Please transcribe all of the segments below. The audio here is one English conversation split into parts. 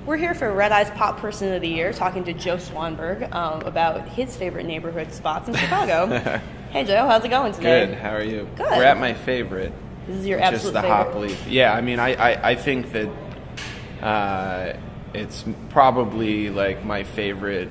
We're here for RedEyes Pop Person of the Year, talking to Joe Swanberg about his favorite neighborhood spots in Chicago. Hey Joe, how's it going today? Good, how are you? Good. We're at my favorite. This is your which absolute is the favorite? Hop Leaf. Yeah, I mean, I think that it's probably like my favorite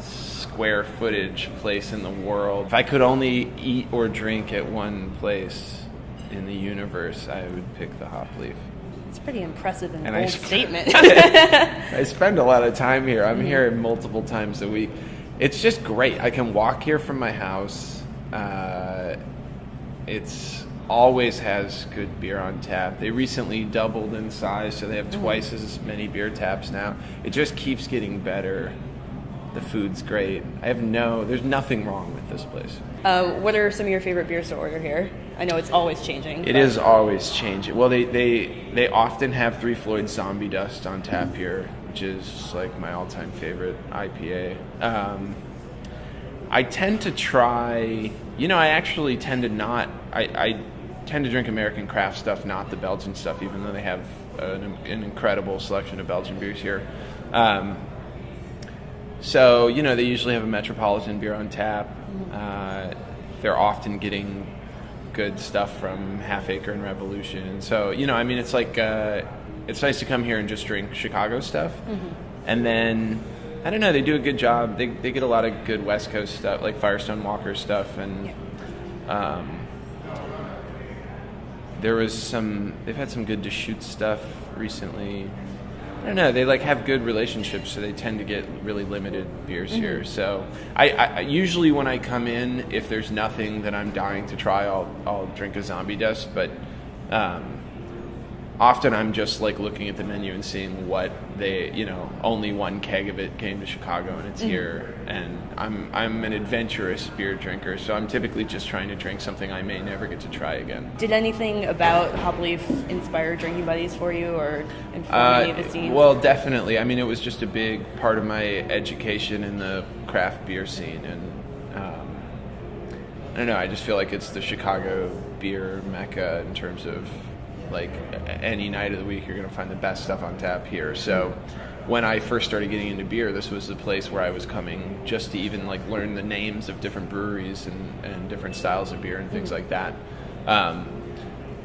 square footage place in the world. If I could only eat or drink at one place in the universe, I would pick the Hop Leaf. It's a pretty impressive and And bold statement. I spend a lot of time here. I'm here multiple times a week. It's just great. I can walk here from my house. It's always has good beer on tap. They recently doubled in size, so they have twice as many beer taps now. It just keeps getting better. The food's great. There's nothing wrong with this place. What are some of your favorite beers to order here? I know it's always changing. It is always changing. Well, they often have 3 Floyd Zombie Dust on tap here, which is like my all-time favorite IPA. I tend to try, I actually tend to not, I tend to drink American craft stuff, not the Belgian stuff, even though they have an incredible selection of Belgian beers here. So, they usually have a Metropolitan beer on tap. They're often getting good stuff from Half Acre and Revolution. So, it's like, it's nice to come here and just drink Chicago stuff. And then, I don't know, they do a good job. They get a lot of good West Coast stuff, like Firestone Walker stuff. And they've had some good Deschutes stuff recently. I don't know, they have good relationships, so they tend to get really limited beers here. So I usually when I come in, if there's nothing that I'm dying to try, I'll drink a Zombie Dust, but often I'm just looking at the menu and seeing what only one keg of it came to Chicago and it's here, and I'm an adventurous beer drinker, so I'm typically just trying to drink something I may never get to try again. Did anything about Hop Leaf inspire drinking buddies for you or inform any of the scenes? Well, definitely. I mean, it was just a big part of my education in the craft beer scene, and I don't know, I just feel like it's the Chicago beer mecca in terms of any night of the week you're going to find the best stuff on tap here. So when I first started getting into beer, this was the place where I was coming just to even learn the names of different breweries and different styles of beer and things like that.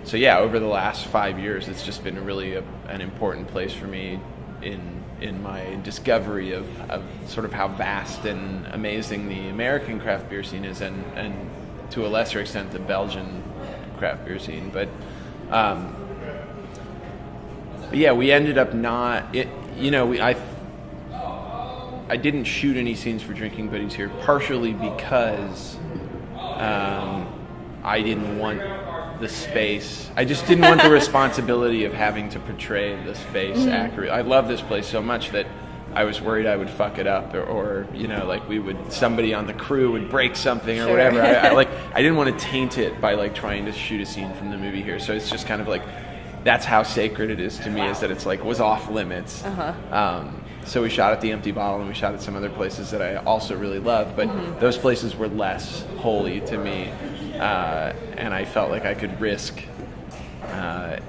So yeah, over the last 5 years, it's just been really an important place for me in my discovery of sort of how vast and amazing the American craft beer scene is, and to a lesser extent the Belgian craft beer scene. But yeah, we ended up I didn't shoot any scenes for Drinking Buddies here, partially because I didn't want the space. I just didn't want the responsibility of having to portray the space accurately. I love this place so much that I was worried I would fuck it up, or somebody on the crew would break something or whatever. I didn't want to taint it by trying to shoot a scene from the movie here. So it's just kind of that's how sacred it is to me, is that it's was off limits. So we shot at the Empty Bottle, and we shot at some other places that I also really love, but those places were less holy to me, and I felt like I could risk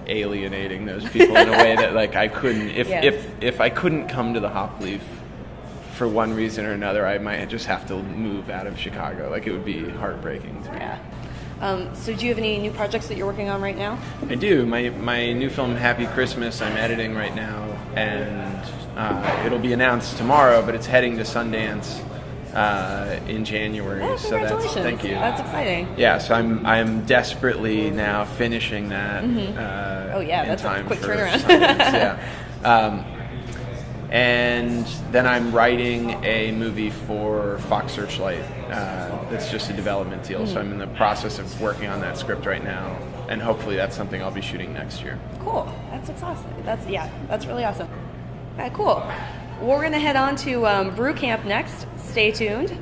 alienating those people in a way that I couldn't. If I couldn't come to the Hop Leaf for one reason or another, I might just have to move out of Chicago. It would be heartbreaking to me. Yeah. So do you have any new projects that you're working on right now? I do. My new film, Happy Christmas, I'm editing right now, and it'll be announced tomorrow, but it's heading to Sundance in January. Oh, congratulations. So thank you. That's exciting. Yeah, so I'm desperately now finishing that. Oh yeah, that's a quick turnaround. Yeah. And then I'm writing a movie for Fox Searchlight. That's just a development deal, so I'm in the process of working on that script right now, and hopefully that's something I'll be shooting next year. Cool. That's awesome. That's really awesome. All right, cool. We're gonna head on to Brew Camp next. Stay tuned.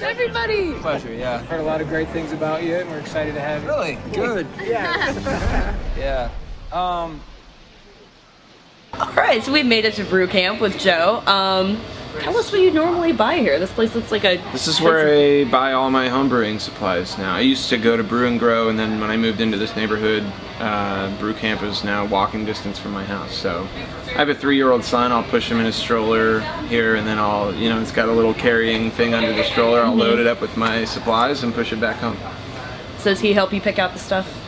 Everybody! Pleasure, yeah. Heard a lot of great things about you, and we're excited to have you. Really? Good. Yeah. Yeah. All right, so we've made it to Brew Camp with Joe. Tell us what you normally buy here. This place looks like This is where I buy all my homebrewing supplies now. I used to go to Brew and Grow, and then when I moved into this neighborhood, brew camp is now walking distance from my house. So I have a 3-year-old son. I'll push him in his stroller here, and then I'll, it's got a little carrying thing under the stroller. I'll load it up with my supplies and push it back home. So does he help you pick out the stuff?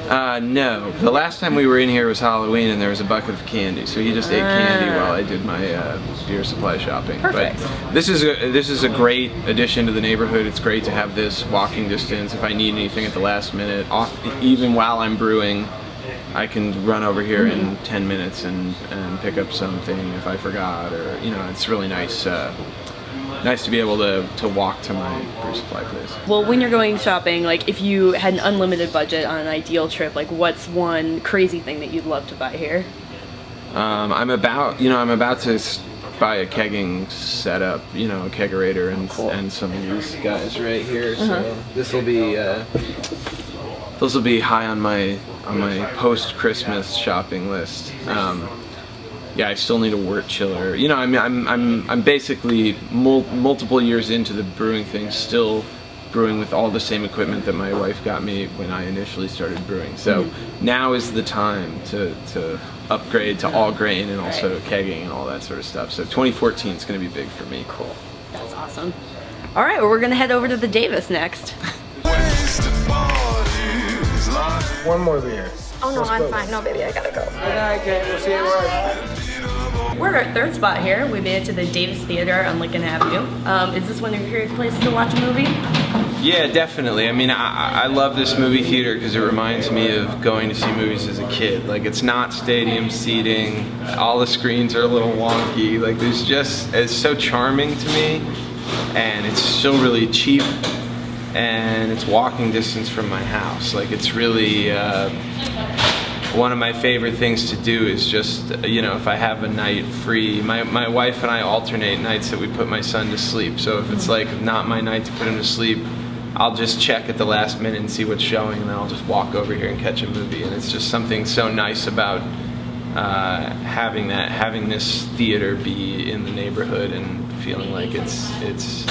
No. The last time we were in here was Halloween, and there was a bucket of candy, so he just ate candy while I did my beer supply shopping. Perfect. But this is a great addition to the neighborhood. It's great to have this walking distance. If I need anything at the last minute, even while I'm brewing, I can run over here in 10 minutes and pick up something if I forgot, or it's really nice. Nice to be able to walk to my brew supply place. Well, when you're going shopping, like if you had an unlimited budget on an ideal trip, like what's one crazy thing that you'd love to buy here? I'm about to buy a kegging setup, a kegerator and some of these guys right here. So this will be those will be high on my post-Christmas shopping list. Yeah, I still need a wort chiller. I'm basically multiple years into the brewing thing, still brewing with all the same equipment that my wife got me when I initially started brewing. So now is the time to upgrade to all grain and also kegging and all that sort of stuff. So 2014 is going to be big for me. Cool. That's awesome. All right, well, we're going to head over to the Davis next. One more beer. Oh no, I'm fine. No, baby, I gotta go. Good night, Kate. We'll see you at work. We're at our third spot here. We made it to the Davis Theater on Lincoln Avenue. Is this one of your favorite places to watch a movie? Yeah, definitely. I mean, I love this movie theater because it reminds me of going to see movies as a kid. Like, it's not stadium seating. All the screens are a little wonky. Like, it's so charming to me, and it's still really cheap, and it's walking distance from my house. Like, it's really one of my favorite things to do is just, if I have a night free, my wife and I alternate nights that we put my son to sleep. So if it's like not my night to put him to sleep, I'll just check at the last minute and see what's showing, and then I'll just walk over here and catch a movie. And it's just something so nice about having this theater be in the neighborhood and feeling like it's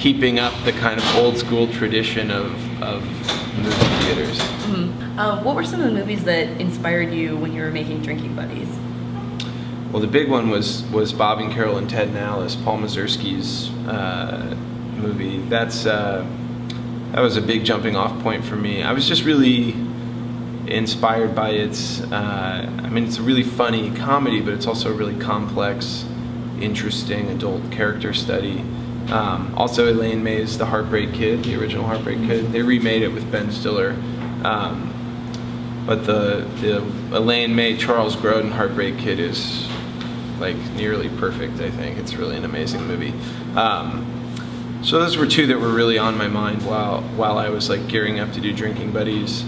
keeping up the kind of old school tradition of movie theaters. What were some of the movies that inspired you when you were making Drinking Buddies? Well, the big one was Bob and Carol and Ted and Alice, Paul Mazursky's movie. That was a big jumping off point for me. I was just really inspired by its, it's a really funny comedy, but it's also a really complex, interesting adult character study. Also, Elaine May's The Heartbreak Kid, the original Heartbreak Kid. They remade it with Ben Stiller. But the Elaine May, Charles Grodin Heartbreak Kid is like nearly perfect, I think. It's really an amazing movie. So those were two that were really on my mind while I was like gearing up to do Drinking Buddies.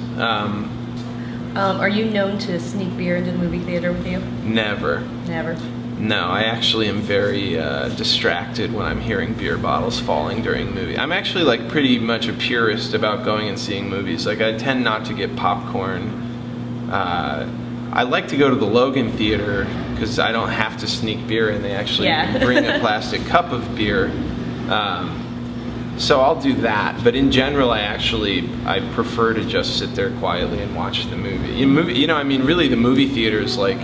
Are you known to sneak beer into the movie theater with you? Never. Never? No, I actually am very distracted when I'm hearing beer bottles falling during a movie. I'm actually like pretty much a purist about going and seeing movies. Like, I tend not to get popcorn. I like to go to the Logan Theater because I don't have to sneak beer in. They actually bring a plastic cup of beer. So I'll do that. But in general, I prefer to just sit there quietly and watch the movie. Really the movie theater is like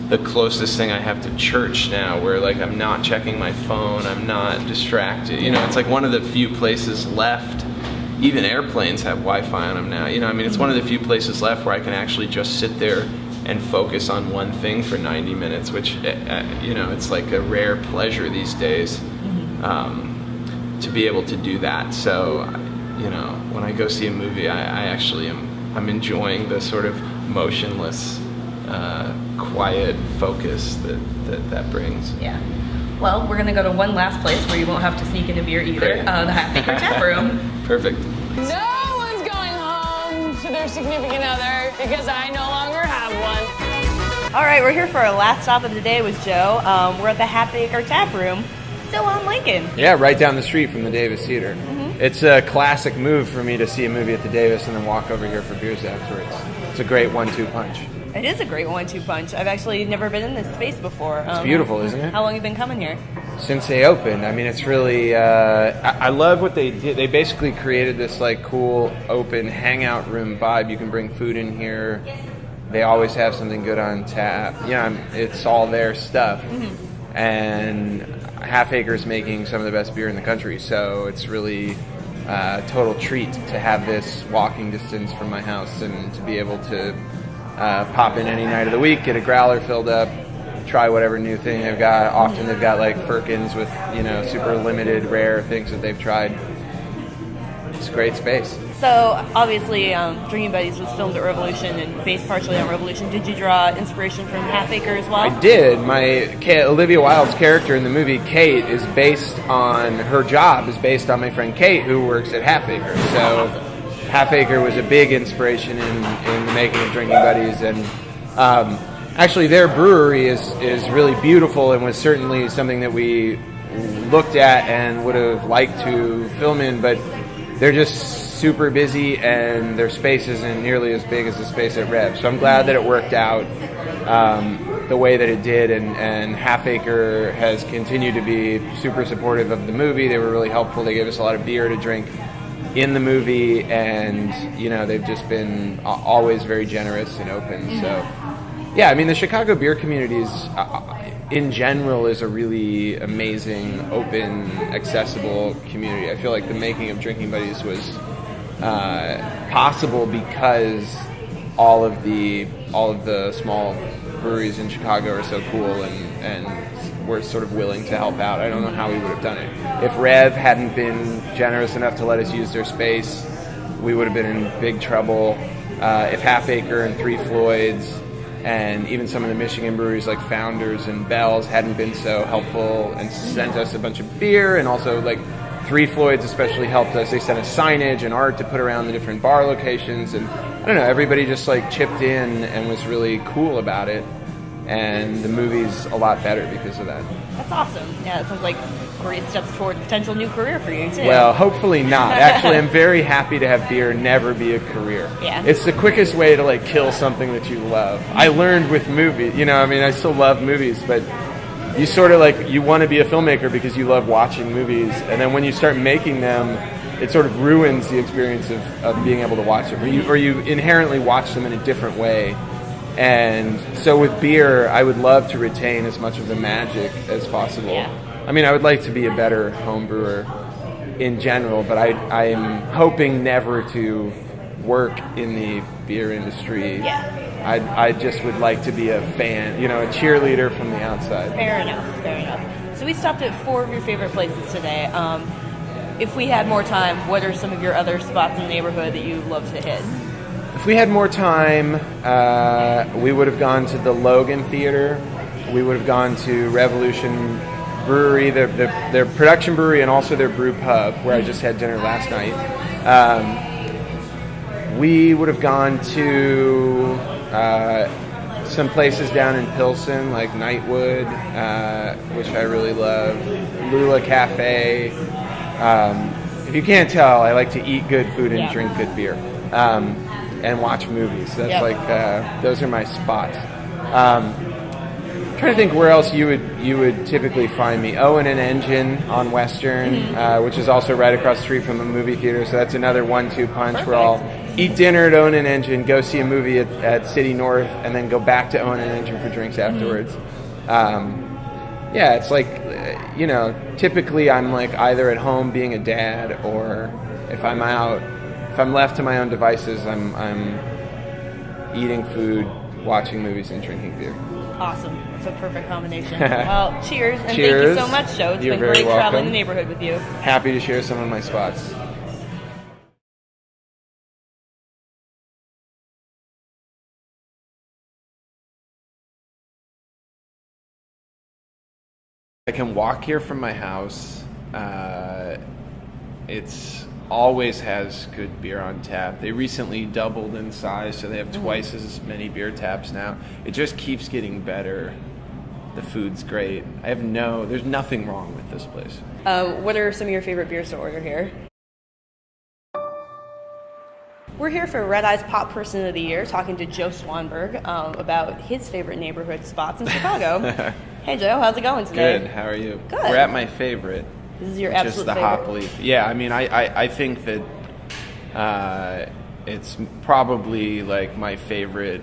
the closest thing I have to church now, where like I'm not checking my phone, I'm not distracted. It's like one of the few places left. Even airplanes have Wi-Fi on them now. It's one of the few places left where I can actually just sit there and focus on one thing for 90 minutes, which, it's like a rare pleasure these days to be able to do that. So, when I go see a movie, I'm enjoying the sort of motionless, quiet focus that brings. Yeah. Well, we're gonna go to one last place where you won't have to sneak in a beer either. Great. The Half Acre Tap Room. Perfect. No one's going home to their significant other because I no longer have one. All right, we're here for our last stop of the day with Joe. We're at the Half Acre Tap Room, still on Lincoln. Yeah, right down the street from the Davis Theater. It's a classic move for me to see a movie at the Davis and then walk over here for beers afterwards. It's a great 1-2 punch. It is a great 1-2 punch. I've actually never been in this space before. It's beautiful, isn't it? How long have you been coming here? since they opened. I mean, it's really I love what they did. They basically created this like cool open hangout room vibe. You can bring food in here. They always have something good on tap. It's all their stuff. And Half Acre's making some of the best beer in the country, so it's really a total treat to have this walking distance from my house and to be able to pop in any night of the week, get a growler filled up, try whatever new thing they've got. Often they've got like firkins with, super limited, rare things that they've tried. It's a great space. So, obviously, Drinking Buddies was filmed at Revolution and based partially on Revolution. Did you draw inspiration from Half Acre as well? I did. Olivia Wilde's character in the movie, Kate, is based on, her job is based on my friend Kate, who works at Half Acre. So, Half Acre was a big inspiration in the making of Drinking Buddies. And actually, their brewery is really beautiful and was certainly something that we looked at and would have liked to film in, but they're just super busy and their space isn't nearly as big as the space at Rev. So I'm glad that it worked out the way that it did, and Half Acre has continued to be super supportive of the movie. They were really helpful. They gave us a lot of beer to drink in the movie, and they've just been always very generous and open. So yeah, I mean, the Chicago beer communities in general is a really amazing, open, accessible community. I feel like the making of Drinking Buddies was possible because all of the small breweries in Chicago are so cool and we're sort of willing to help out. I don't know how we would have done it. If Rev hadn't been generous enough to let us use their space, we would have been in big trouble. If Half Acre and Three Floyds and even some of the Michigan breweries like Founders and Bell's hadn't been so helpful and sent us a bunch of beer, and also like Three Floyds especially helped us. They sent us signage and art to put around the different bar locations, and I don't know, everybody just like chipped in and was really cool about it, and the movie's a lot better because of that. That's awesome. Yeah, it sounds like great steps toward a potential new career for you too. Well, hopefully not. Actually, I'm very happy to have beer never be a career. Yeah. It's the quickest way to like kill something that you love. I learned with movies, I still love movies, but you sort of like, you want to be a filmmaker because you love watching movies, and then when you start making them, it sort of ruins the experience of being able to watch them, or you inherently watch them in a different way. And so with beer, I would love to retain as much of the magic as possible. Yeah. I mean, I would like to be a better home brewer in general, but I am hoping never to work in the beer industry. Yeah. I just would like to be a fan, a cheerleader from the outside. Fair enough. So we stopped at 4 of your favorite places today. If we had more time, what are some of your other spots in the neighborhood that you love to hit? If we had more time, we would have gone to the Logan Theater. We would have gone to Revolution Brewery, their production brewery, and also their brew pub, where I just had dinner last night. We would have gone to some places down in Pilsen, like Nightwood, which I really love, Lula Cafe. If you can't tell, I like to eat good food and drink good beer, and watch movies. That's those are my spots. Trying to think where else you would typically find me. Owen and Engine on Western, which is also right across the street from a movie theater. So that's another 1-2 punch. Perfect. Where I'll eat dinner at Owen and Engine, go see a movie at City North, and then go back to Owen and Engine for drinks afterwards. It's like, typically I'm like either at home being a dad, or if I'm out, if I'm left to my own devices, I'm eating food, watching movies, and drinking beer. Awesome. It's a perfect combination. Well, cheers, and Cheers. thank you so much, Joe. It's You're been very great welcome. traveling the neighborhood with you. Happy to share some of my spots. I can walk here from my house. It's always has good beer on tap. They recently doubled in size, so they have twice as many beer taps now. It just keeps getting better. The food's great. There's nothing wrong with this place. What are some of your favorite beers to order here? We're here for RedEyes Pop Person of the Year, talking to Joe Swanberg about his favorite neighborhood spots in Chicago. Hey Joe, how's it going today? Good. How are you? Good. We're at my favorite. This is your which absolute is the favorite. hop leaf. Yeah, I mean, I think that it's probably like my favorite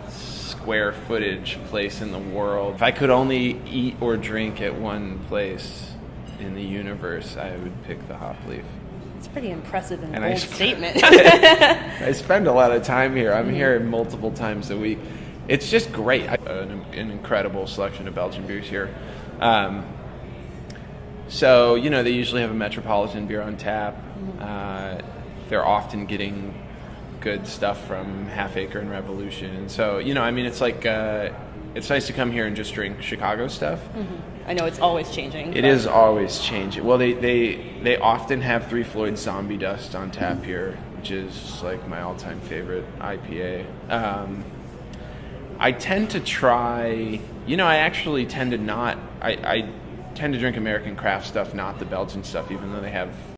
square footage place in the world. If I could only eat or drink at one place in the universe, I would pick the hop leaf. It's pretty impressive and And bold statement. I spend a lot of time here. I'm here multiple times a week. It's just great. An incredible selection of Belgian beers here. So, you know, they usually have a Metropolitan beer on tap. They're often getting good stuff from Half Acre and Revolution. And so, you know, I mean, it's like, it's nice to come here and just drink Chicago stuff. I know it's always changing. It is always changing. Well, they often have Three Floyd Zombie Dust on tap here, which is like my all-time favorite IPA. I tend to try, you know, I actually tend to not, I tend to drink American craft stuff, not the Belgian stuff, even though they have